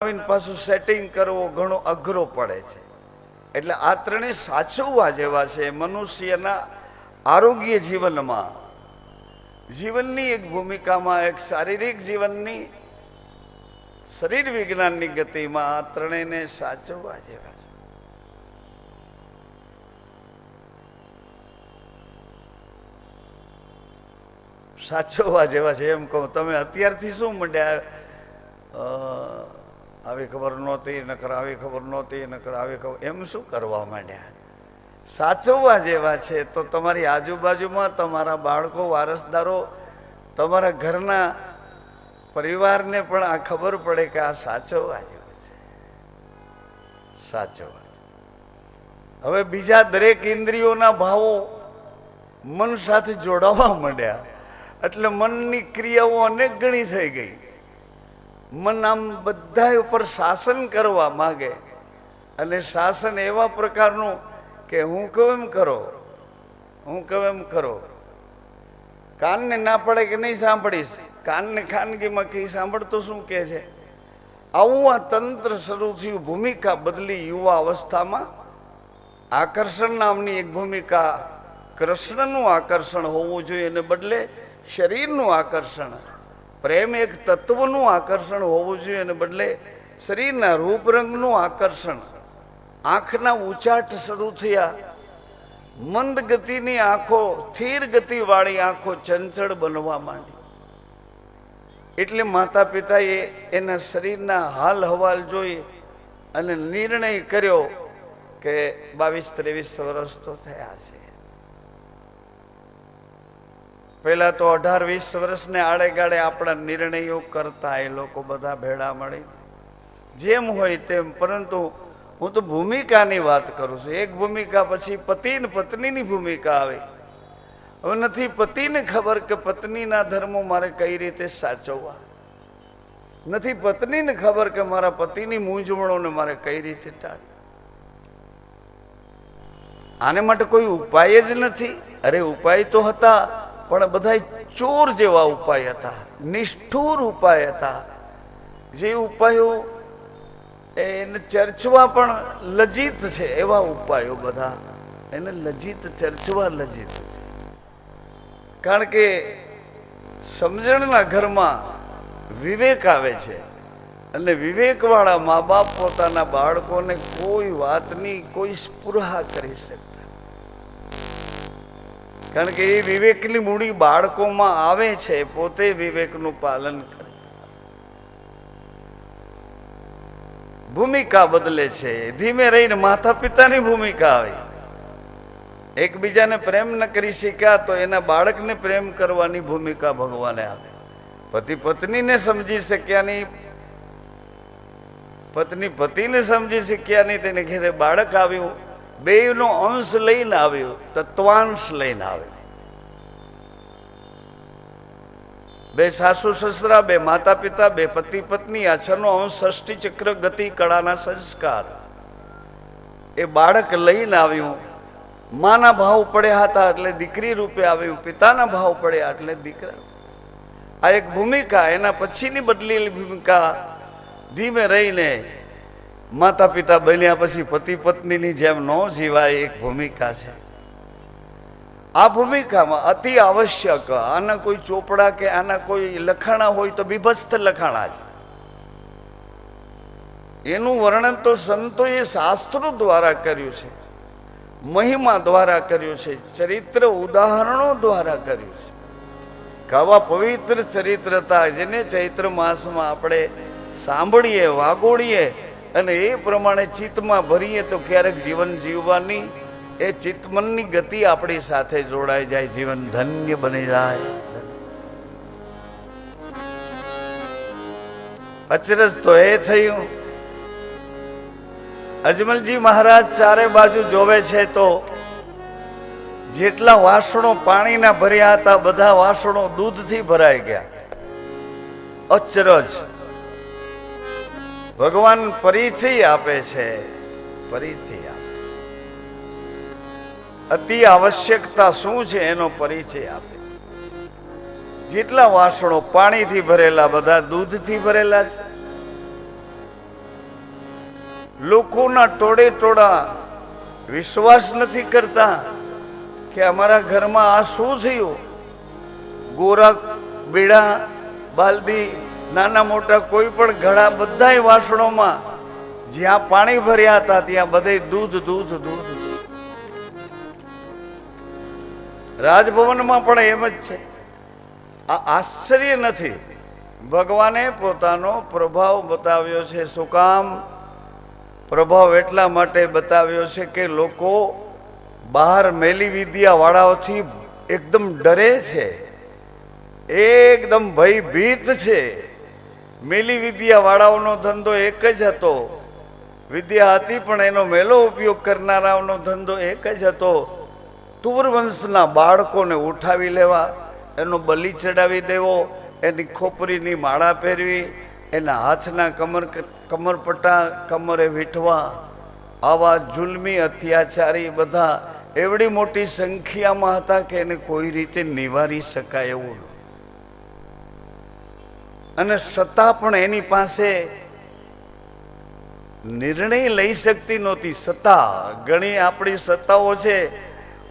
પાછું સેટિંગ કરવું ઘણો અઘરો પડે છે. એટલે આ ત્રણેય સાચવવા જેવા છે. મનુષ્યના આરોગ્ય જીવનમાં, જીવનની એક ભૂમિકામાં, એક શારીરિક જીવનની, શરીર વિજ્ઞાનની ગતિમાં આ ત્રણેયને સાચવવા જેવા છે. સાચવવા જેવા છે એમ કહું. તમે અત્યારથી શું મંડ્યા, આવી ખબર નહોતી નકર આવી ખબર નહોતી નકર આવી ખબર, એમ શું કરવા માંડ્યા? સાચવવા જેવા છે તો તમારી આજુબાજુમાં તમારા બાળકો, વારસદારો, તમારા ઘરના પરિવારને પણ આ ખબર પડે કે આ સાચવવા જેવા છે. સાચવવા. હવે બીજા દરેક ઇન્દ્રિયોના ભાવો મન સાથે જોડાવા માંડ્યા એટલે મનની ક્રિયાઓ અનેક ગણી થઈ ગઈ. મન આમ બધા ઉપર શાસન કરવા માંગે, અને શાસન એવા પ્રકારનું કે હું કહું એમ કરો, હું કહું એમ કરો. કાનને ના પડે કે નહીં સાંભળીશ, કાનને ખાનગીમાં કઈ સાંભળતો શું કે છે. આવું આ તંત્ર શરૂ થયું. ભૂમિકા બદલી યુવા અવસ્થામાં. આકર્ષણ નામની એક ભૂમિકા, કૃષ્ણનું આકર્ષણ હોવું જોઈએ, એને બદલે શરીરનું આકર્ષણ. પ્રેમ એક તત્વનું આકર્ષણ હોવું જોઈએ, એને બદલે શરીરના રૂપરંગનું આકર્ષણ. આંખના ઉચાટ શરૂ થયા. મંદ ગતિની આંખો, સ્થિર ગતિવાળી આંખો ચંચળ બનવા માંડી. એટલે માતા પિતાએ એના શરીરના હાલ હવાલ જોઈ અને નિર્ણય કર્યો કે 22-23 વર્ષ તો થયા છે. પહેલા તો 18-20 વર્ષને આડે ગાડે આપણા નિર્ણયો કરતા એ લોકો બધા ભેળા મળી, જેમ હોય તેમ. પરંતુ હું તો ભૂમિકાની વાત કરું છું. એક ભૂમિકા પછી પતિ ને પત્નીની ભૂમિકા આવે. હવે નથી પતિને ખબર કે પત્નીના ધર્મો મારે કઈ રીતે સાચવવા, નથી પત્નીને ખબર કે મારા પતિની મૂંઝવણોને મારે કઈ રીતે ટાળવી. આને માટે કોઈ ઉપાય જ નથી. અરે ઉપાય તો હતા, પણ બધા ચોર જેવા ઉપાય હતા, નિષ્ઠુર ઉપાય હતા. જે ઉપાયો એને ચર્ચવા પણ લજિત છે, એવા ઉપાયો બધા એને લજિત, ચર્ચવા લજિત છે. કારણ કે સમજણના ઘરમાં વિવેક આવે છે, અને વિવેકવાળા મા બાપ પોતાના બાળકોને કોઈ વાતની કોઈ સ્પૃહા કરી શકતા, કારણ કે એ વિવેકની મૂડી બાળકોમાં આવે છે. પોતે વિવેકનું પાલન કરે. ભૂમિકા બદલે છે. ધીમે રહીને માતા પિતાની ભૂમિકા આવી. એકબીજાને પ્રેમ ન કરી શક્યા તો એના બાળકને પ્રેમ કરવાની ભૂમિકા ભગવાને આપી. પતિ પત્નીને સમજી શક્યા નહીં, પત્ની પતિને સમજી શક્યા નહીં, તેને ઘેરે બાળક આવ્યું. બેયનો અંશ લઈને આવ્યું, તત્વાંશ લઈને આવ્યું. બે સાસુ સસરા, બે માતા પિતા, બે પતિ પત્ની, આ છનો અંશ, ષષ્ઠી ચક્ર ગતિ કળાના સંસ્કાર એ બાળક લઈને આવ્યું. માના ભાવ પડ્યા હતા એટલે દીકરી રૂપે આવ્યું, પિતાના ભાવ પડ્યા એટલે દીકરા. આ એક ભૂમિકા. એના પછીની બદલેલી ભૂમિકા ધીમે રહીને માતા પિતા બન્યા પછી પતિ પત્નીની જેમ ન જીવાય, એક ભૂમિકા છે. આ ભૂમિકામાં અતિ આવશ્યક, આના કોઈ ચોપડા કે આના કોઈ લખાણા હોય તો બીભત્સ લખાણા છે. એનું વર્ણન તો સંતોએ શાસ્ત્રો દ્વારા કર્યું છે, મહિમા દ્વારા કર્યું છે, ચરિત્ર ઉદાહરણો દ્વારા કર્યું છે. આવા પવિત્ર ચરિત્ર હતા જેને ચૈત્ર માસમાં આપણે સાંભળીએ, વાગોડીએ અને એ પ્રમાણે ચિત્તમાં ભરીએ તો ક્યારેક જીવન જીવવાની એ ચિત્તમનની ગતિ આપણી સાથે જોડાઈ જાય, જીવન ધન્ય બની જાય. અચરજ તો એ થયું, અજમલજી મહારાજ ચારે બાજુ જોવે છે તો જેટલા વાસણો પાણીના ભર્યા હતા બધા વાસણો દૂધથી ભરાઈ ગયા. અચરજ. ભગવાન પરિચય આપે છે, પરિચય આપે. અતિ આવશ્યકતા શું છે એનો પરિચય આપે. જેટલા વાસણો પાણીથી ભરેલા બધા દૂધથી ભરેલા છે. લોકોના ટોળે ટોળા વિશ્વાસ નથી કરતા કે અમારા ઘરમાં આ શું થયું. ગોરા બેડા બાલદી નાના મોટા કોઈ પણ ઘડા બધાય વાસણોમાં જ્યાં પાણી ભર્યા હતા ત્યાં બધે દૂધ દૂધ દૂધ. રાજભવનમાં પણ એમ જ છે. આ આશ્ચર્ય નથી. ભગવાને પોતાનો પ્રભાવ બતાવ્યો છે. શું કામ? પ્રભાવ એટલા માટે બતાવ્યો છે કે લોકો બહાર મેલી વિદ્યા વાળાઓથી એકદમ ડરે છે, એકદમ ભયભીત છે. મેલી વિદ્યા વાળાઓનો ધંધો એક જ હતો. વિદ્યા હતી પણ એનો મેલો ઉપયોગ કરનારાઓનો ધંધો એક જ હતો. તુવરવંશના બાળકોને ઉઠાવી લેવા, એનો બલિ ચડાવી દેવો, એની ખોપરીની માળા પહેરવી, એના હાથના કમરપટ્ટા કમરે વીંટવા. આવા જુલ્મી અત્યાચારી બધા એવડી મોટી સંખ્યામાં હતા કે એને કોઈ રીતે નિવારી શકાય એવું. અને સત્તા પણ એની પાસે નિર્ણય લઈ શકતી નહોતી. સત્તા ઘણી આપણી સત્તાઓ છે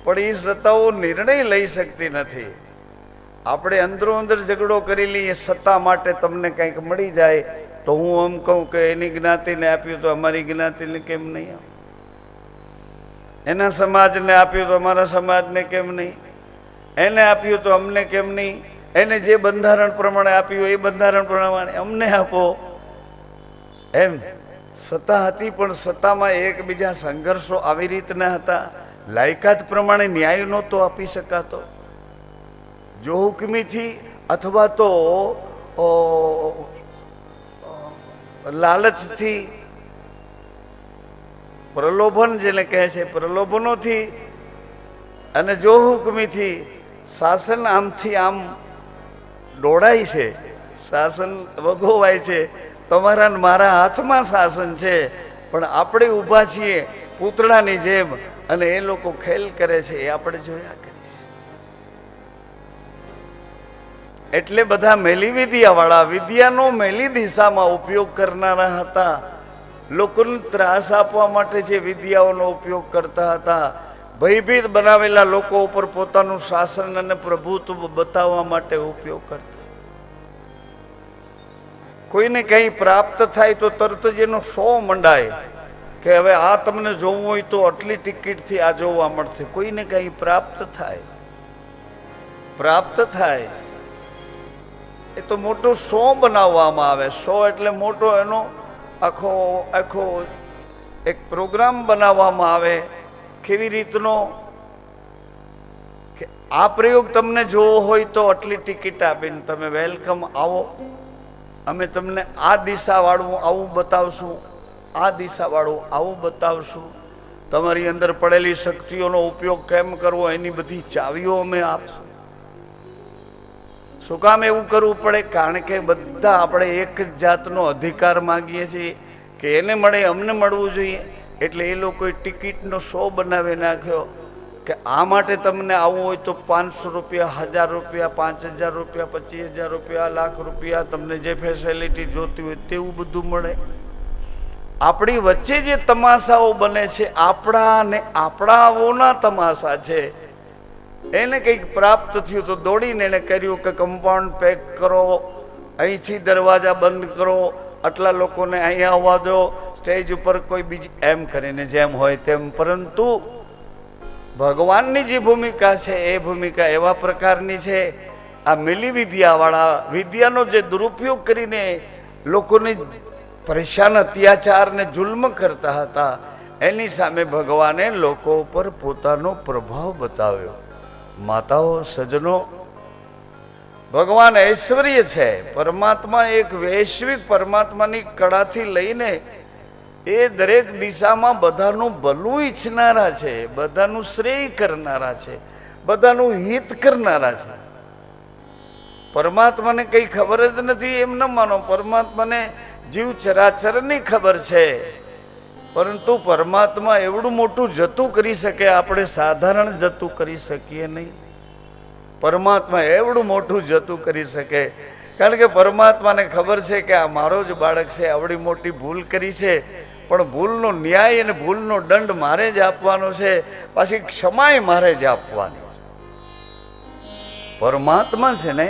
પણ એ સત્તાઓ નિર્ણય લઈ શકતી નથી. આપણે અંદરો અંદર ઝઘડો કરી લઈએ સત્તા માટે. તમને કંઈક મળી જાય તો હું એમ કહું કે એની જ્ઞાતિને આપ્યું તો અમારી જ્ઞાતિને કેમ નહીં, એના સમાજને આપ્યું તો અમારા સમાજને કેમ નહીં, એને આપ્યું તો અમને કેમ નહીં, એને જે બંધારણ પ્રમાણે આપ્યું એ બંધારણ પ્રમાણે અમને આપો. એમ સત્તા હતી પણ સત્તામાં એકબીજા સંઘર્ષો આવી રીતના હતા. લાયકાત પ્રમાણે ન્યાય નહોતો આપી શકાતો. જો હુકમીથી અથવા તો લાલચથી, પ્રલોભન જેને કહે છે, પ્રલોભનોથી અને જો હુકમીથી શાસન આમથી આમ દોડાય છે, શાસન વગોવાય છે. તમારા ને મારા હાથમાં શાસન છે પણ આપણે ઊભા છીએ પૂતળાની જેમ અને એ લોકો ખેલ કરે છે એ આપણે જોયા કરીએ. એટલે બધા મેલી વિદ્યા વાળા વિદ્યાનો મેલી દિશામાં ઉપયોગ કરનારા હતા. લોકોને ત્રાસ આપવા માટે જે વિદ્યાઓનો ઉપયોગ કરતા હતા. ભયભીત બનાવેલા લોકો ઉપર પોતાનું શાસન અને પ્રભુત્વ બતાવવા માટે ઉપયોગ કરતા. કોઈને કંઈ પ્રાપ્ત થાય તો તરત જ એનો શો મંડાય કે હવે આ તમને જોવું હોય તો આટલી ટિકિટથી આ જોવા મળશે. કોઈને કંઈ પ્રાપ્ત થાય એ તો મોટો શો બનાવવામાં આવે. શો એટલે મોટો એનો આખો એક પ્રોગ્રામ બનાવવામાં આવે. કેવી રીતનો કે આ પ્રયોગ તમને જોવો હોય તો આટલી ટિકિટ આપીને તમે વેલકમ આવો, અમે તમને આ દિશા વાળું આવું બતાવશું, આ દિશા વાળું આવું બતાવશું. તમારી અંદર પડેલી શક્તિઓનો ઉપયોગ કેમ કરવો એની બધી ચાવીઓ અમે આપશું. શું કામ એવું કરવું પડે? કારણ કે બધા આપણે એક જ જાતનો અધિકાર માંગીએ છીએ કે એને મળે અમને મળવું જોઈએ. એટલે એ લોકોએ ટિકિટનો શો બનાવી નાખ્યો કે આ માટે તમને આવવું હોય તો 500 રૂપિયા, 1000 રૂપિયા, 5000 રૂપિયા, 25000 રૂપિયા, લાખ રૂપિયા, તમને જે ફેસિલિટી જોતી હોય તેવું બધું મળે. આપણી વચ્ચે જે તમાશાઓ બને છે આપણા ને આપણાઓના તમાશા છે. એને કંઈક પ્રાપ્ત થયું તો દોડીને એને કર્યું કે કમ્પાઉન્ડ પેક કરો, અહીંથી દરવાજા બંધ કરો, આટલા લોકોને અહીંયા આવવા દો, સ્ટેજ ઉપર કોઈ બીજી, એમ કરીને જેમ હોય તેમ. પરંતુ ભગવાનની જે ભૂમિકા છે એ ભૂમિકા એવા પ્રકારની છે. આ મિલી વિદ્યા વાળા વિદ્યાનો જે દુરુપયોગ કરીને લોકોની પરેશાન અત્યાચાર ને જુલ્મ કરતા હતા એની સામે ભગવાને લોકો ઉપર પોતાનો પ્રભાવ બતાવ્યો. માતાઓ, સજ્જનો, ભગવાન ઐશ્વર્ય છે. પરમાત્મા એક વૈશ્વિક પરમાત્માની કળાથી લઈને એ દરેક દિશામાં બધાનું ભલું ઈચ્છનારા છે, બધાનું શ્રેય કરનારા છે, બધાનું હિત કરનારા છે. પરમાત્માને કઈ ખબર જ નથી એમ ન માનો. પરમાત્માને જીવ ચરાચરની ખબર છે. પરંતુ પરમાત્મા એવડું મોટું જતું કરી શકે, આપણે સાધારણ જતું કરી શકીએ નહીં. પરમાત્મા એવડું મોટું જતું કરી શકે કારણ કે પરમાત્માને ખબર છે કે આ મારો જ બાળક છે, આવડી મોટી ભૂલ કરી છે પણ ભૂલનો ન્યાય અને ભૂલનો દંડ મારે જ આપવાનો છે, પાછી ક્ષમાય મારે જ આપવાની. પરમાત્મા છે ને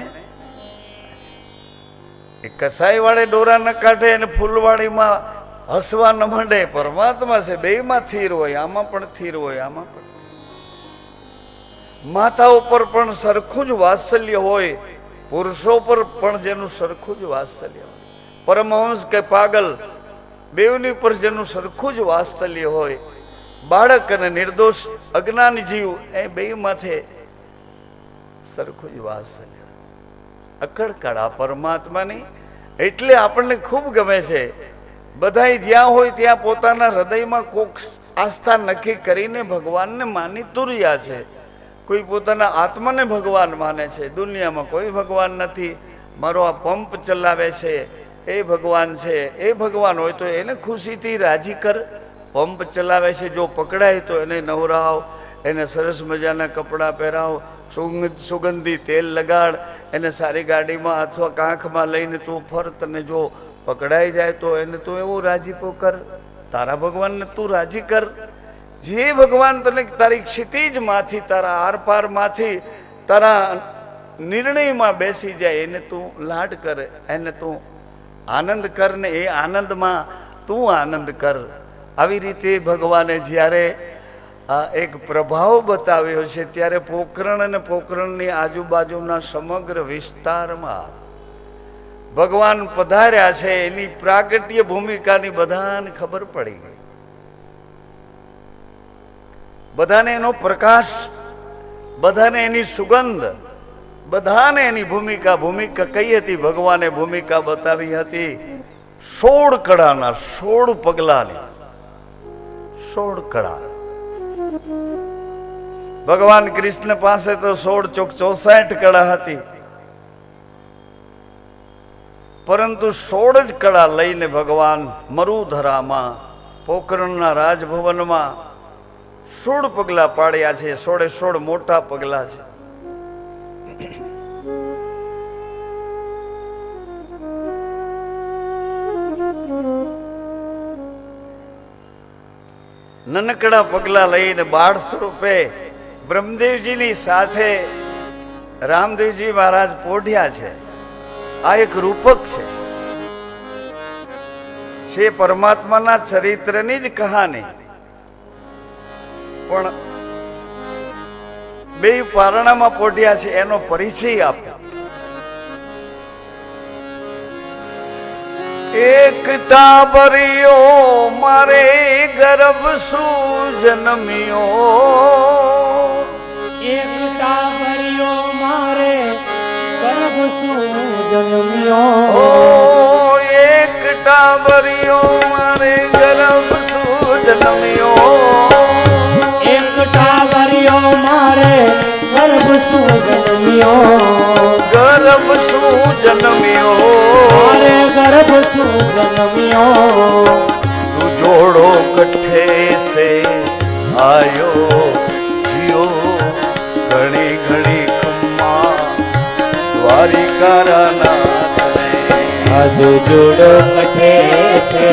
એ કસાઈ વાળે દોરા ન કાઢે અને ફૂલવાડીમાં હસવા ન માંડે. પરમાત્મા છે, બેયમાં થીર હોય, આમાં પણ થીર હોય, આમાં પણ. માતાઓ પર પણ સરખું જ વાત્સલ્ય હોય, પુરુષો પર પણ જેનું સરખું જ વાત્સલ્ય હોય, પરમહંસ કે પાગલ બેવની પર જેનું સરખું જ વાત્સલ્ય હોય, બાળક અને નિર્દોષ અજ્ઞાન જીવ એ બે માથે સરખું જ વાત્સલ્ય. અકળકળા પરમાત્માની એટલે આપણને ખૂબ ગમે છે. બધાય જ્યાં હોય ત્યાં પોતાના હૃદયમાં કોક આસ્થા નક્કી કરીને ભગવાનને માની તુર્યા છે. કોઈ પોતાના આત્માને ભગવાન માને છે. દુનિયામાં કોઈ ભગવાન નથી. મારો આ પંપ ચલાવે છે એ ભગવાન છે. એ ભગવાન હોય તો એને ખુશીથી રાજી કર. પંપ ચલાવે છે, જો પકડાય તો એને નવરાવ, એને સરસ મજાના કપડાં પહેરાવ, સુગંધી તેલ લગાડ, એને સારી ગાડીમાં અથવા કાંખમાં લઈને તું ફર. તને જો પકડાઈ જાય તો એને તું એવું રાજીપો કર. તારા ભગવાનને તું રાજી કર. જે ભગવાન તને તારી ક્ષિતિજમાંથી, તારા આરપારમાંથી, તારા નિર્ણયમાં બેસી જાય એને તું લાડ કર, એને તું આનંદ કર ને એ આનંદમાં તું આનંદ કર. આવી રીતે ભગવાને જ્યારે આ એક પ્રભાવ બતાવ્યો છે ત્યારે પોખરણ અને પોખરણની આજુબાજુના સમગ્ર વિસ્તારમાં ભગવાન પધાર્યા છે. એની પ્રાગટ્ય ભૂમિકાની બધાને ખબર પડી ગઈ. બધાને એનો પ્રકાશ, બધાને એની સુગંધ, બધાને એની ભૂમિકા કઈ હતી? ભગવાને ભૂમિકા બતાવી હતી 16 કળાના, 16 પગલાની, 16 કળા. ભગવાન કૃષ્ણ પાસે તો 16 ચોક 64 કળા હતી, પરંતુ 16 જ કળા લઈને ભગવાન મરુધરામાં પોખરણના રાજભવનમાં 16 પગલા પાડ્યા છે. 16 મોટા પગલા છે. નનકડા પગલા લઈને બાળ સ્વરૂપે બ્રહ્મદેવજીની સાથે રામદેવજી મહારાજ પોઢ્યા છે. આ એક રૂપક છે પરમાત્માના ચરિત્રની જ કહાની. પણ બે પારણામાં પોઢ્યા છે એનો પરિચય આપો. એક ટાબરિયો મારે ગર્ભ શું જન્મ્યો, એક ટાબરિયો મારે ગર્ભ શું જન્મ્યો, એક ટાબરિયો મારે ગર્ભ શું જન્મ્યો, એક ટાબરિયો મારે ગર્ભ શું જન્મ્યો, ગર્ભ શું જન્મ્યો, મારે ગર્ભ શું જન્મ્યો, તું જોડો કઠે સે આયો જીઓ, ઘણી ઘણી ખમ્મા દ્વારિકા નાથ રે, અદ જોડો કઠે સે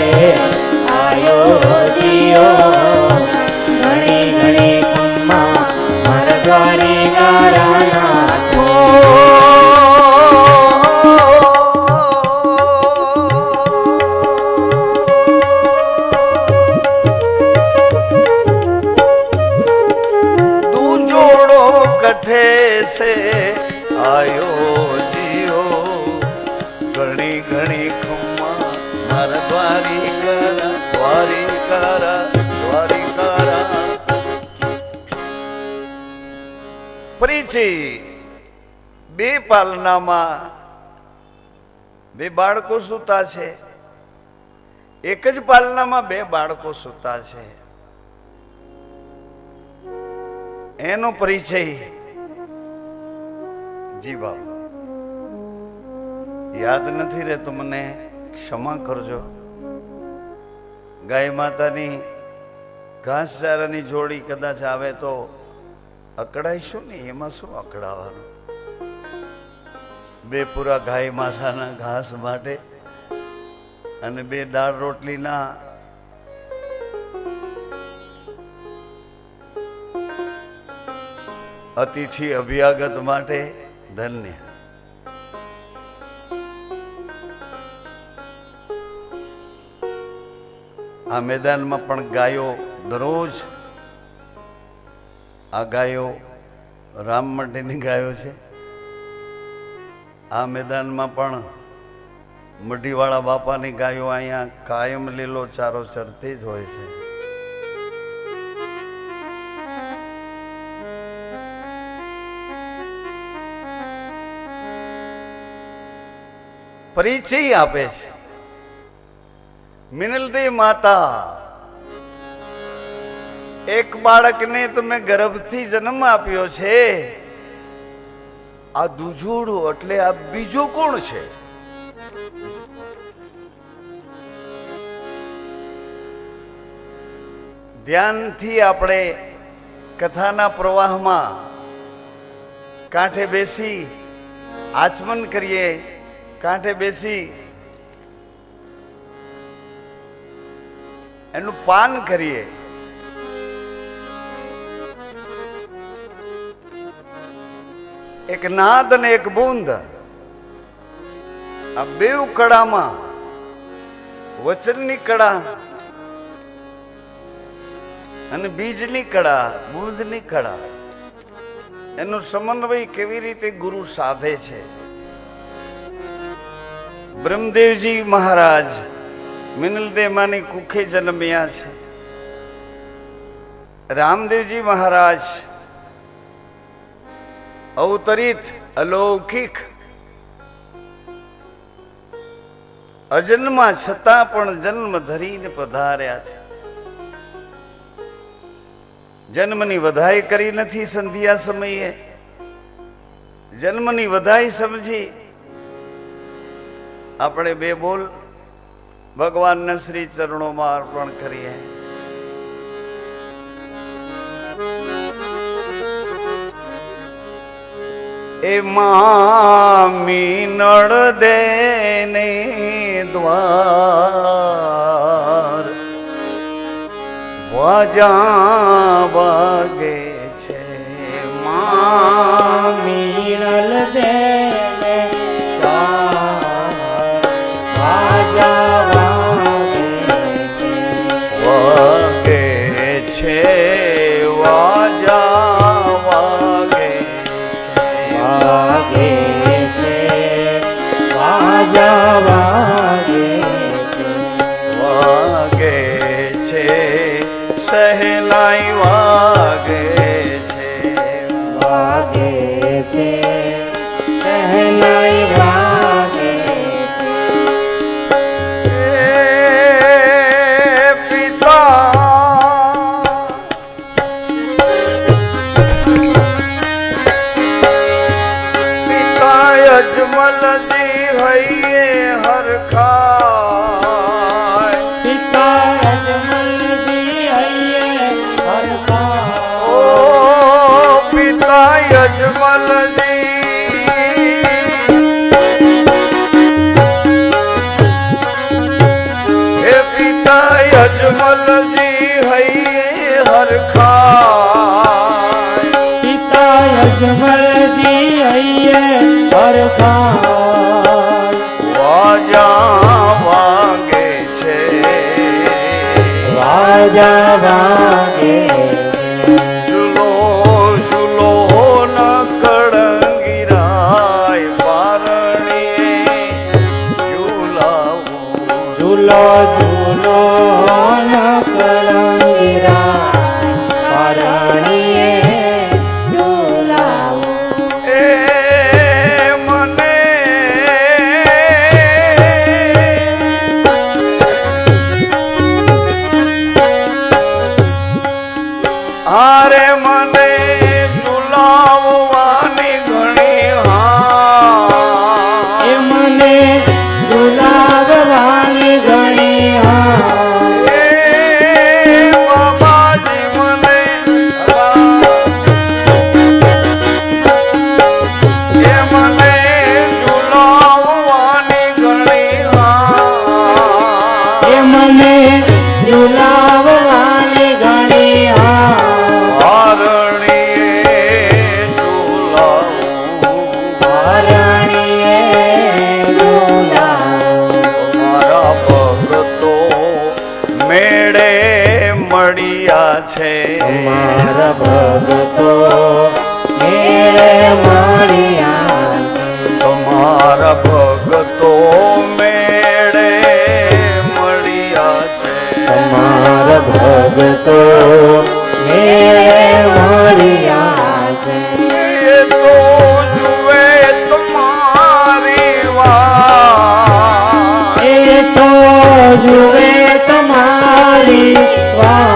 આયો જીઓ, ઘણી ઘણી ખમ્મા મારા દ્વારિકા નાથ. કઠે સે આયો જીઓ, ઘણી ઘણી ખમ્મા મારા દ્વારિકા દ્વારિકા. પરિચય. બે પાલનામાં બે બાળકો સૂતા છે. એક જ પાલનામાં બે બાળકો સૂતા છે. એનો પરિચય. જી બાબા યાદ નથી રહેતો, મને ક્ષમા કરજો. ગાય માતાની ઘાસચારાની જોડી કદાચ આવે તો અકળાઈશું ને, એમાં શું અકળાવાનું? બે પૂરા ગાય માતાના ઘાસ માટે અને બે દાળ રોટલીના અતિથિ અભ્યાગત માટે ધન્ય. આ મેદાનમાં પણ ગાયો દરરોજ, આ ગાયો રામ માટેની ગાયો છે. આ મેદાનમાં પણ મઢીવાળા બાપાની ગાયો અહીંયા કાયમ લીલો ચારો ચરતી જ હોય છે. પરિચય આપે છે. મિનલદેવ માતા, એક બાળકને તમે ગર્ભથી જન્મ આપ્યો છે. આ દુજોડું એટલે આ બીજું કોણ છે? ધ્યાનથી આપણે કથાના પ્રવાહમાં કાંઠે બેસી આચમન કરીએ, કાંઠે બેસી એનું પાન કરીએ. એક નાદ અને એક બૂંદ, આ બેવ કળામાં વચનની કળા અને બીજની કળા, બૂંદની કળા, એનો સમન્વય કેવી રીતે ગુરુ સાધે છે. બ્રહ્મદેવજી મહારાજ મિનલદેવ માની કુખે જન્મ્યા છે. રામદેવજી મહારાજ અવતરિત અલૌકિક અજન્મા છતાં પણ જન્મ ધરીને પધાર્યા છે. જન્મની વધાઈ કરી નથી સંધ્યા સમયે, જન્મની વધાઈ સમજી આપણે બે બોલ ભગવાનના શ્રી ચરણોમાં અર્પણ કરીએ. એ મામી નળ દેને દ્વાર વાજા વાગે છે. મામી નળ દેને વાજા વાગે છે, વાજા વાગે છે, વાજા વાગે છે, સહેલાઈ વાગે છે, સહેલાઈ વાગે અજમલજી હૈયે હરખાય. પિતા અજમલજી હૈયે હરખાય. ઓ પિતા અજમલજી, હે પિતા અજમલજી હૈયે હરખાય. પિતા અજમલજી હૈયે હરખાય. વાજા વાગે છે, વાજા વાગે ઝૂલો ઝૂલો ન કળંગીરાય પારણીએ ઝૂલાવો. ઝૂલો ઝૂલો ન કળંગીરા પારણીએ ઝૂલાવો. મેળે મળ્યા છે તમારા ભગતો મેળે મળ્યા છે. તમારા ભગતો મેળે મળ્યા છે તમારા ભગતો મેળે મળ્યા છે. એ તો જુએ તમારી વાત એ તો જુએ તમારી વાત.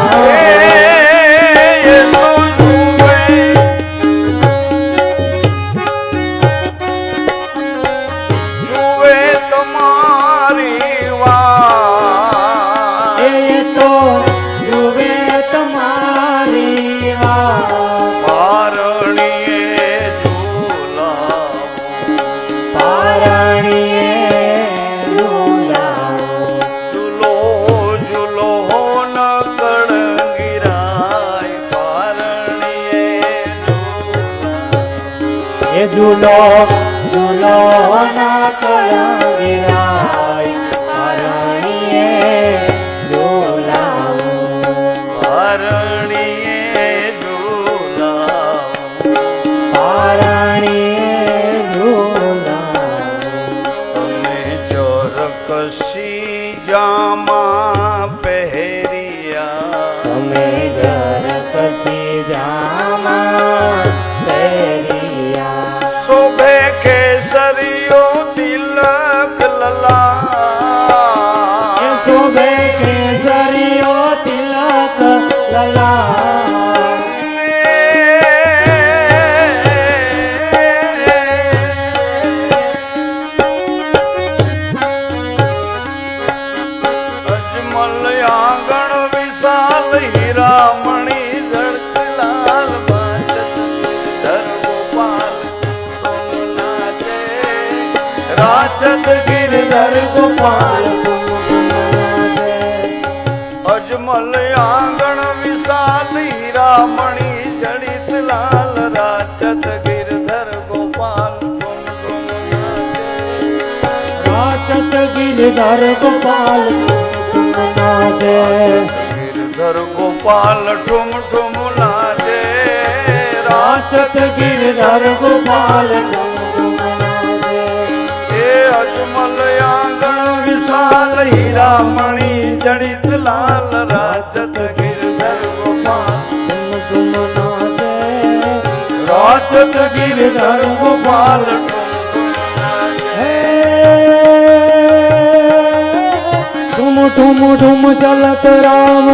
એ તો જુએ જુએ તમારી વાત એ તો જુએ તમારી વાત. પારણીએ ઝૂલાવો પારણીએ ઝૂલાવો. ઝૂલો ઝૂલો ન કળંગીરાય પારણીએ ઝૂલાવો. એ ઝૂલો ઝૂલો ના કળંગીરાય પારણીએ ઝૂલાવો. પારણીએ ઝૂલાવો. પારણીએ ઝૂલાવો. તમે ચરકસી જામા પહેર્યા તમે જરકસી જામા પહેર્યા. શોભે કેસરીઓ તિલક લલા એ શોભે કેસરીઓ તિલક લલા. અજમલ આંગણ વિશાલ હીરામણી જળકલાલ ધર ગોપાલ નાચે રાજત ગિરધર ગોપાલ તુમ તુમ નાચે. અજમલ આંગણ વિશાલ હીરામણી જડિત લાલ રાજત ગિરધર ગોપાલ તુમ તુમ નાચે. રાજત ગિરધર ગોપાલ તુમ નાચે. ગિરધર ગોપાલ ઠુમ ઠુમ નાચે રાજત ગિરધર ગોપાલ તુમ તુમ નાચે. એ અજમલ આંગણ વિશાલ હીરામણી જડિત લાલ રાજત ગિરધર ગોપાલ તુમ તુમ નાચે. રાજત ગિરધર ગોપાલ ઠુમ ઠુમ નાચે. હે ઠુમ ઠુમ ઠુમ ચલત રામ.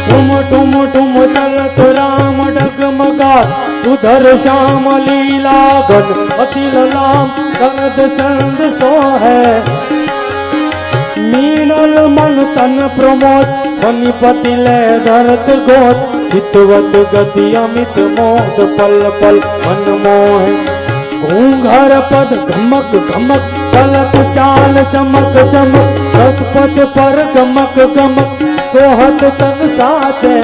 ઠુમ ઠુમ ઠુમ ચલત રામ ડગમગા સુધર શ્યામ લીલા ગન અતિલ લામ ગનદ ચંદ સોહે. મીનલ મન તન પ્રમોદ બનિપતિ લે ધરત ગોત. ચિતવત ગતિ અમિત મોદ પલ પલ મન મોહે. ઘૂંઘર પદ ઘમક ઘમક ચલત ચાલ ચમક ચમક. રથપથ પર ગમક ગમક સોહત તન સાચે.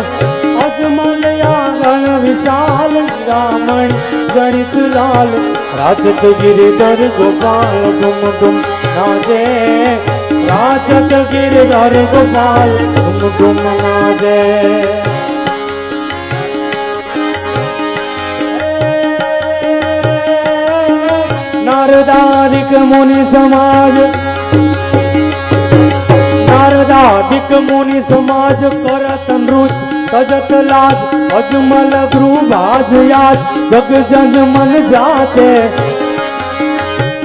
અજમલ આંગણ વિશાલ રામણ જડિત લાલ રાજત ગિરધર ગોપાલ ગુમ ગુમ નાચે. રાજત ગિરધર ગોપાલ ગુમ ગુમ નાચે. નારદાદિક મુનિ સમાજ. નારદાદિક મુનિ સમાજ કરત નૃત્ય તજત લાજ. અજમલ ગૃહ ભાજ યાદ જગ જન મન જાચે.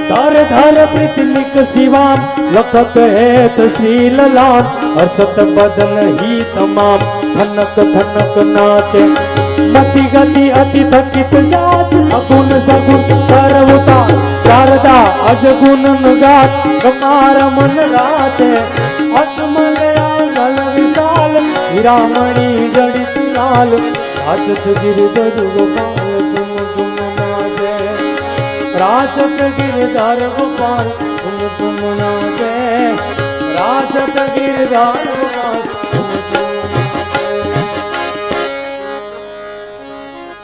ધર ધર પ્રીતનિક શિવામ લખત હેત શ્રી લલામ. હર્ષત બદન હી તમામ થનક થનક નાચે. મતિ ગતિ અતિ થકિત જાત અગુણ સગુણ સર્વતા. શારદા અજગુણ ગાત કમાર મન રાચે. અજમલ આંગણ વિશાલ હીરામણી જડિત લાલ. રાજત ગિરધર ગોપાલ તુમ તુમ નાચે. રાજત ગિરધર ગોપાલ તુમ તુમ નાચે. રાજત ગિરધર ગોપાલ તુમ તુમ નાચે.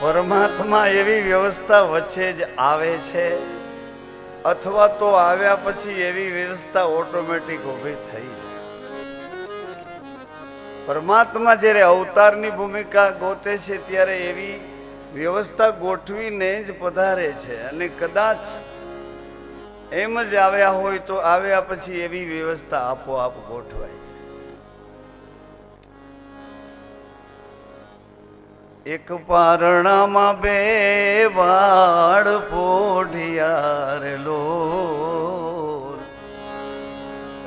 પરમાત્મા એવી વ્યવસ્થા વચ્ચે જ આવે છે અથવા તો આવ્યા પછી એવી વ્યવસ્થા ઓટોમેટિક ઊભી થઈ. પરમાત્મા જ્યારે અવતારની ભૂમિકા ગોતે છે ત્યારે એવી વ્યવસ્થા ગોઠવીને જ પધારે છે અને કદાચ એમ જ આવ્યા હોય તો આવ્યા પછી એવી વ્યવસ્થા આપોઆપ ગોઠવાય છે. એક પારણામાં બે વાળ પોઢિયારેલો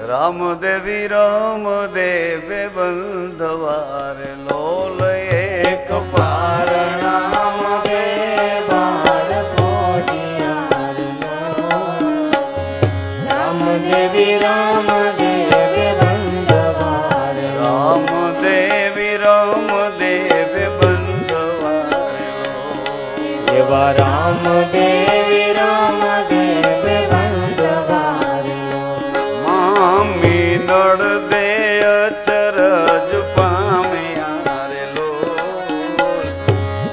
રામદેવી રામદેવે બંધવારે લોલ. એક પારણામાં બે વાળ પોઢિયારેલો રામદેવી રામદેવે બંધવારે રામદેવી રામદેવે બંધવારે એવા રામદેવી રામદેવે બંધવારે મામી નળ દે અચરજ પામ્યા રે લો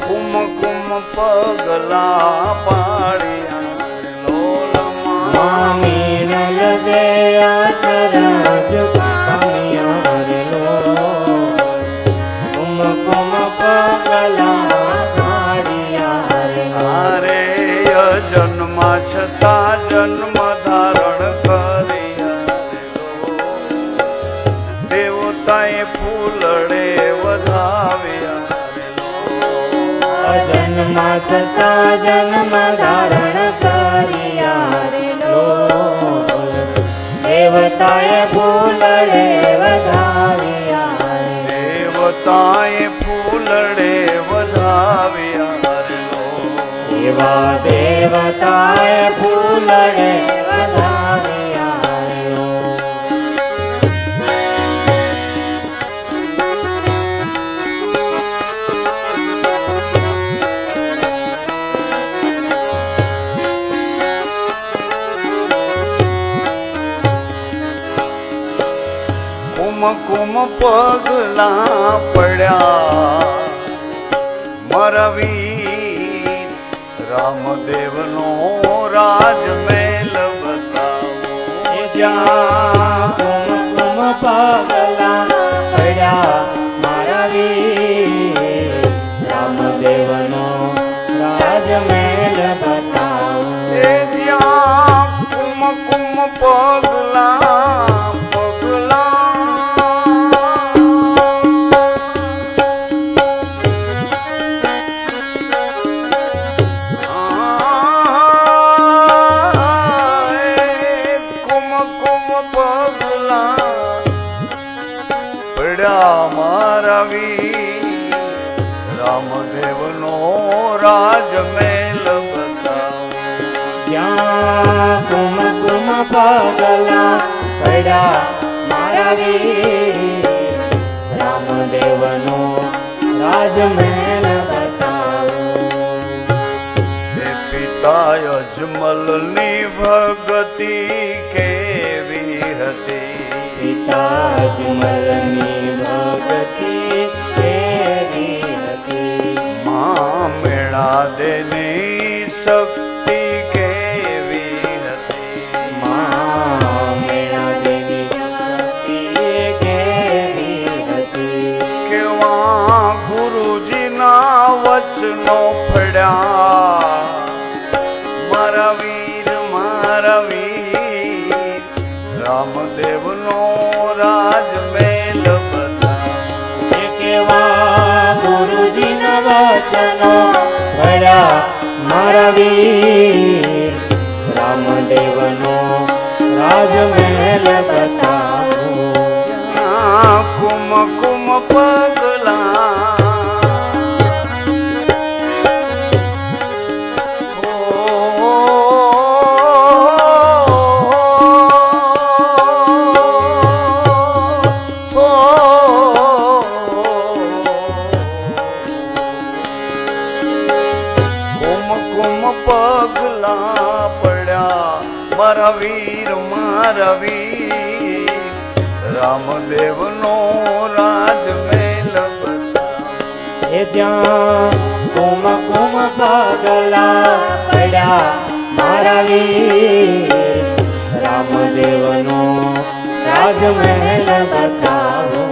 કુમ કુમ પગલા પાડ્યા રે લોલ. મામી નલ દે અચરજ પામ્યા રે લો કુમ કુમ પગલા પાડ્યા રે હારે જન્મા છતાં જન્મ ધારણ કર્યા રે લો દેવતાએ ફૂલડે વધાવ્યા રે લો. જન્મા છતાં જન્મ ધારણ કર્યા રે લોલ દેવતાએ ફૂલડે વધાવ્યા રે દેવતાએ ફૂલડે વધાવ્યા રે લો. એવા દેવતાએ ફૂલડે વધાવ્યા રે લોલ. કુમ કુમ પગલા પડ્યા મારા વીર રામદેવનો રાજમહેલ બતાવો. જ્યાં કુમ કુમ પગલા પડ્યા મારા વીર રામદેવનો રાજમહેલ બતાવો. એ જ્યાં કુમ કુમ પગલા મારા વીર રામદેવનો રાજમહેલ બતાવો. જ્યાં કુમ કુમ પગલા પડ્યા મારા વીર રામદેવનો રાજમહેલ બતાવો. હે પિતા અજમલની ભગતિ કેવી હતી. પિતા અજમલની ભગતિ કેવી હતી. મા મેળા દેની શક્તિ કેવી હતી. મા મેળા દેવી શક્તિ કેવી હતી. કેવા ગુરુજીના વચનો ફળ્યા મારા વીર રામદેવનો રાજમહેલ બતાવો. કેવા ગુરુજીના વચનો ભળ્યા મારા વીર રામદેવનો રાજમહેલ બતાવો. કુમ કુમ પગલા પગલા પડ્યા મારા વીર રામદેવનો રાજમહેલ બતાવો. એ જ્યાં કુમ કુમ પગલા પડ્યા મારા વીર રામદેવનો રાજમહેલ બતાવો.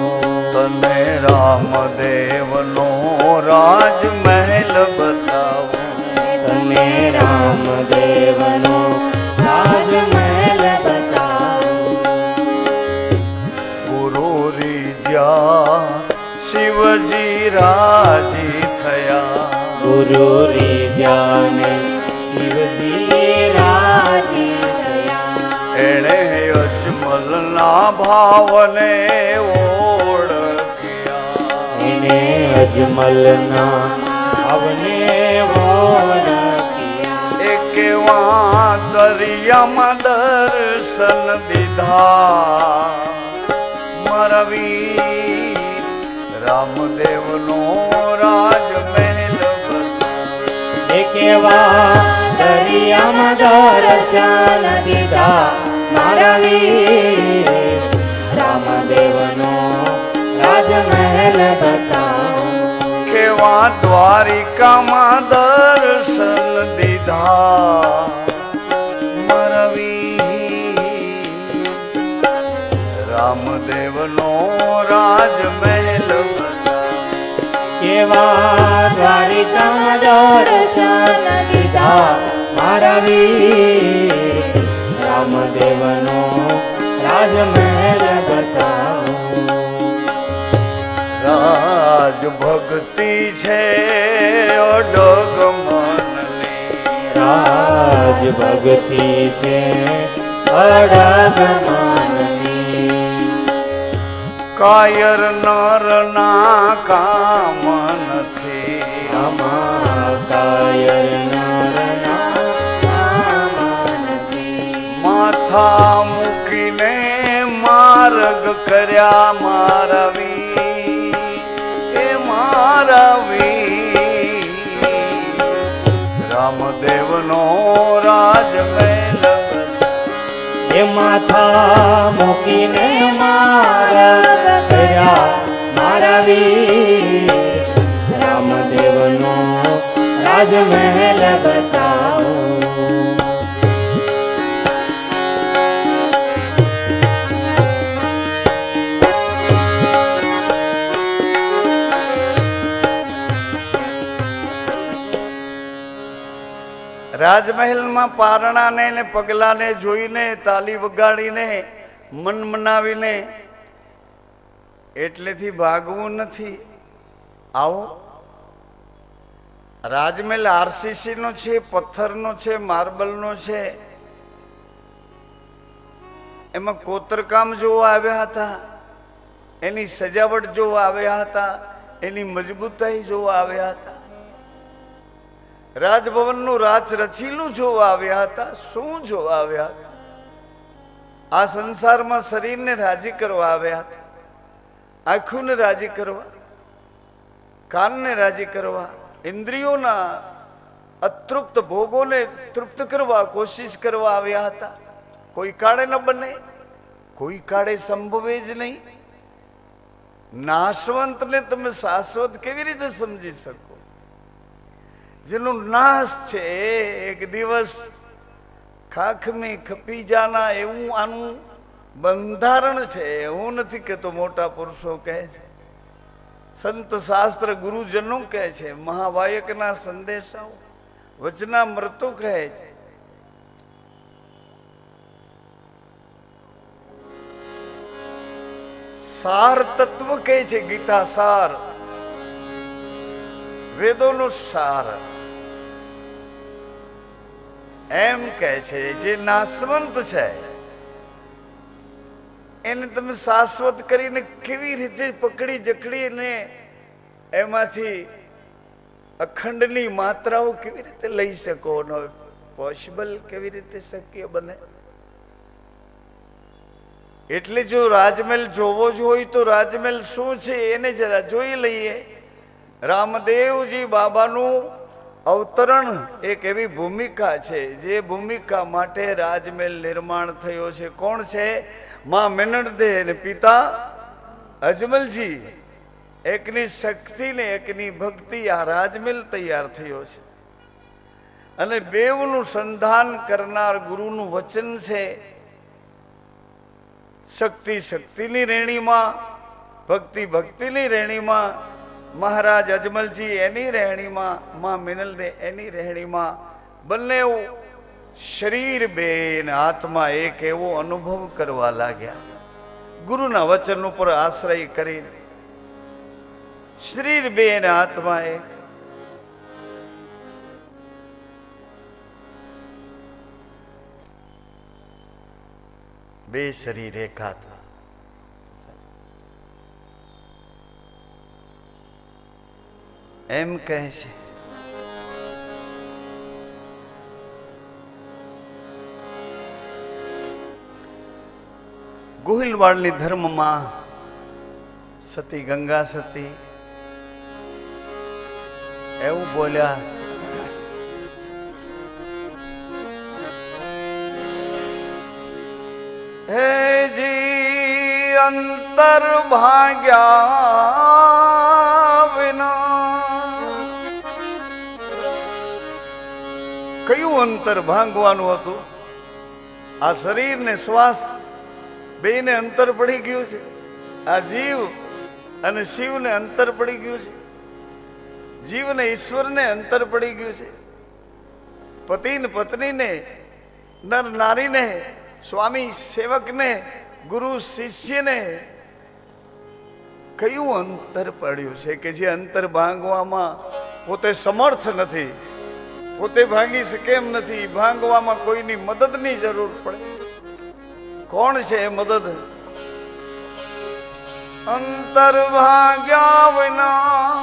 તને રામદેવનો રાજમહેલ બતાવો, તને રામદેવનો રાજમહેલ બતાવો. ગુરુ રીજ્યા શિવજી રાજી થયા, ગુરુ રીજાને શિવજી રાજી થયા. એણે અજમલના ભાવને ઓળખ્યા, એને અજમલના ભાવને ઓળખ્યા. એ કેવા દરિયામાં દર્શન દીધા, મારા વીર રામદેવનો રાજમહેલ બતાવો. એ કેવા દરિયામાં દર્શન દીધા, મારા વીર રામદેવનો રાજમહેલ બતાવો. કેવા દ્વારિકામાં દર્શન દીધા, મારા વીર રામદેવનો રાજમહેલ બતાવો. કેવા દ્વારિકામાં દર્શન દીધા, મારા વીર રામદેવનો રાજમહેલ બતાવો. રાજ ભક્તિ છે અડગ મનની, રાજ ભક્તિ છે અડગ મનની. કાયર નરના કામ નથી, આમાં કાયર નરના કામ નથી. માથા મૂકીને માર્ગ કર્યા, મારા વીર એ મારા વીર રામદેવનો રાજમહેલ બતાવો. એ માથા મૂકીને માર્ગ કર્યા, મારા વીર રામદેવનો રાજમહેલ બતાવો. રાજમહેલમાં પારણાને ને પગલાને જોઈને, તાલી વગાડીને, મન મનાવીને એટલેથી ભાગવું નથી. આવો, રાજમહેલ આરસીસી નો છે, પથ્થરનો છે, માર્બલનો છે. એમાં કોતરકામ જોવા આવ્યા હતા, એની સજાવટ જોવા આવ્યા હતા, એની મજબૂતાઈ જોવા આવ્યા હતા. રાજભવનનું રાજ રચીલું જોવા આવ્યા હતા. શું જોવા આવ્યા હતા? આ સંસારમાં શરીરને રાજી કરવા આવ્યા હતા, આંખોને રાજી કરવા, કાનને રાજી કરવા, ઇન્દ્રિયોના અતૃપ્ત ભોગોને તૃપ્ત કરવા કોશિશ કરવા આવ્યા હતા. કોઈ કાળે ન બને, કોઈ કાળે સંભવે જ નહીં. નાશવંતને તમે શાશ્વત કેવી રીતે સમજી શકો? જેનો નાશ છે એક દિવસ ખાખમી ખપી જાના, એવું આનું બંધારણ છે. હું નથી કહેતો, મોટા પુરુષો કહે છે, સંત શાસ્ત્ર ગુરુજનો કહે છે, મહાવાયકના સંદેશાઓ વચનામૃતો કહે છે. સાર તત્વ કહે છે ગીતા, સાર વેદોનો સાર એમ કહે છે. જે નાશવંત છે એને તમે શાશ્વત કરીને કેવી રીતે પકડી જકડીને એમાંથી અખંડની માત્રાઓ કેવી રીતે લઈ શકો? પોસિબલ કેવી રીતે શક્ય બને? એટલે જો રાજમહેલ જોવો જ હોય તો રાજમહેલ શું છે એને જરા જોઈ લઈએ. રામદેવજી બાબાનું અવતરણ એક એવી ભૂમિકા છે જે ભૂમિકા માટે રાજમહેલ નિર્માણ થયો છે. કોણ છે? માં મેનડદે અને પિતા અજમલજી. એકની શક્તિ ને એકની ભક્તિ, આ રાજમહેલ તૈયાર થયો છે. અને બેવનું સંધાન કરનાર ગુરુનું વચન છે. શક્તિ શક્તિની રેણીમાં, ભક્તિ ભક્તિની રહેણીમાં, મહારાજ અજમલજી એની રહેણીમાં, માં મિનલ દે એની રહેણીમાં, બંને શરીર બે ને આત્મા એક એવો અનુભવ કરવા લાગ્યા. ગુરુના વચન ઉપર આશ્રય કરીને શરીર બે ને આત્મા એક. બે શરીર એક આત્મા. એમ કહે છે ગોહિલવાડની ધર્મમાં સતી ગંગા સતી એવું બોલ્યા, હે જી અંતર ભાગ્યા વિના. કયું અંતર ભાંગવાનું હતું? આ શરીર ને શ્વાસ બેને અંતર પડી ગયું છે. આ જીવ અને શિવને અંતર પડી ગયું છે. જીવ ને ઈશ્વરને અંતર પડી ગયું છે. પતિ ને પત્નીને, નર નારીને, સ્વામી સેવકને, ગુરુ શિષ્યને કયું અંતર પડ્યું છે કે જે અંતર ભાંગવામાં પોતે સમર્થ નથી, પોતે ભાંગી શકે એમ નથી, ભાંગવામાં કોઈની મદદની જરૂર પડે. કોણ છે એ મદદ? અંતર ભાગ્યા વિના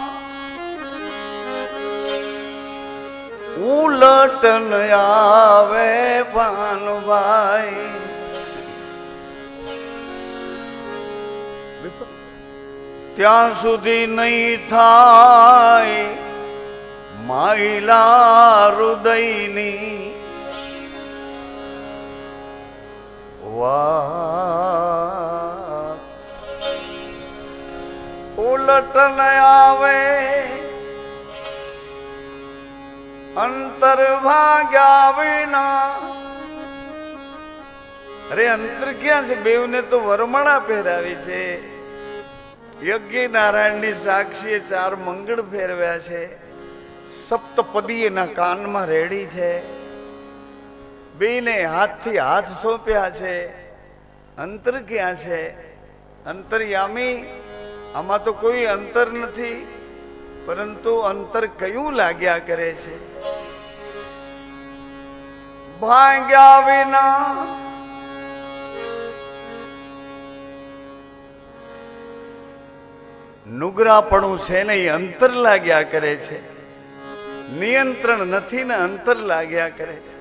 ઉલટ ન આવે પાનભાઈ. ત્યાં સુધી નહીં થાય માયલા હૃદયની વાત. ઉલટ ન આવે અંતર ભાગ્યા વિના. અરે અંતર ક્યાં છે? બેવને તો વરમણા પહેરાવી છે. યજ્ઞ નારાયણની સાક્ષીએ 4 મંગળ ફેરવ્યા છે. સપ્તપદી એના કાનમાં રેડી છે. બેને હાથથી હાથ સોંપ્યા છે. અંતર ક્યાં છે? અંતર્યામી. આમાં તો કોઈ અંતર નથી, પરંતુ અંતર કયું લાગ્યા કરે છે? ભાગ્યા વિના નુગરાપણું છે ને એ અંતર લાગ્યા કરે છે. નિયંત્રણ નથી ને અંતર લાગ્યા કરે છે.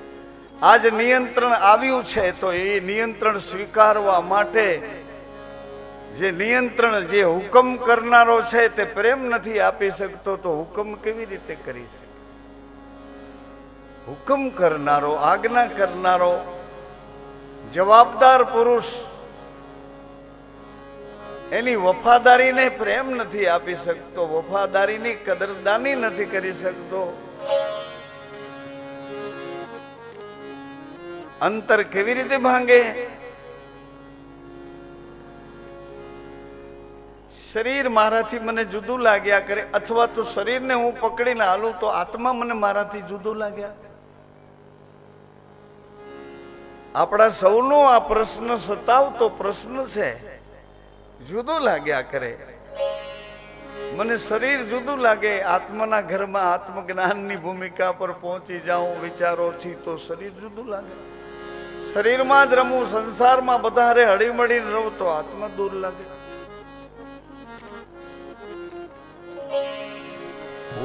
આજ નિયંત્રણ આવ્યું છે તો એ નિયંત્રણ સ્વીકારવા માટે જે નિયંત્રણ, જે હુકમ કરનારો છે તે પ્રેમ નથી આપી શકતો તો હુકમ કેવી રીતે કરી શકે? હુકમ કરનારો, આજ્ઞા કરનારો, જવાબદાર પુરુષ એની વફાદારીને પ્રેમ નથી આપી શકતો, વફાદારીની કદરદાની નથી કરી શકતો. અંતર કેવી રીતે ભાંગે? શરીર મારાથી મને જુદું લાગ્યા કરે, અથવા તો શરીરને હું પકડીને હાલું તો આત્મા મને મારાથી જુદું લાગ્યા. આપણા સૌનો આ પ્રશ્ન સતાવતો પ્રશ્ન છે. જુદું લાગ્યા કરે. મને શરીર જુદું લાગે. આત્માના ઘરમાં આત્મજ્ઞાનની ભૂમિકા પર પહોંચી જાઉં વિચારોથી તો શરીર જુદું લાગે. શરીરમાં જ રમું, સંસારમાં બધારે હળીમળીને રહું તો આત્મા દૂર લાગે.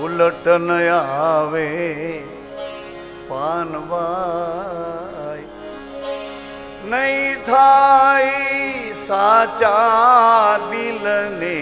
ઉલટ ન આવે પાનવાય, નહીં થાય સાચા દિલને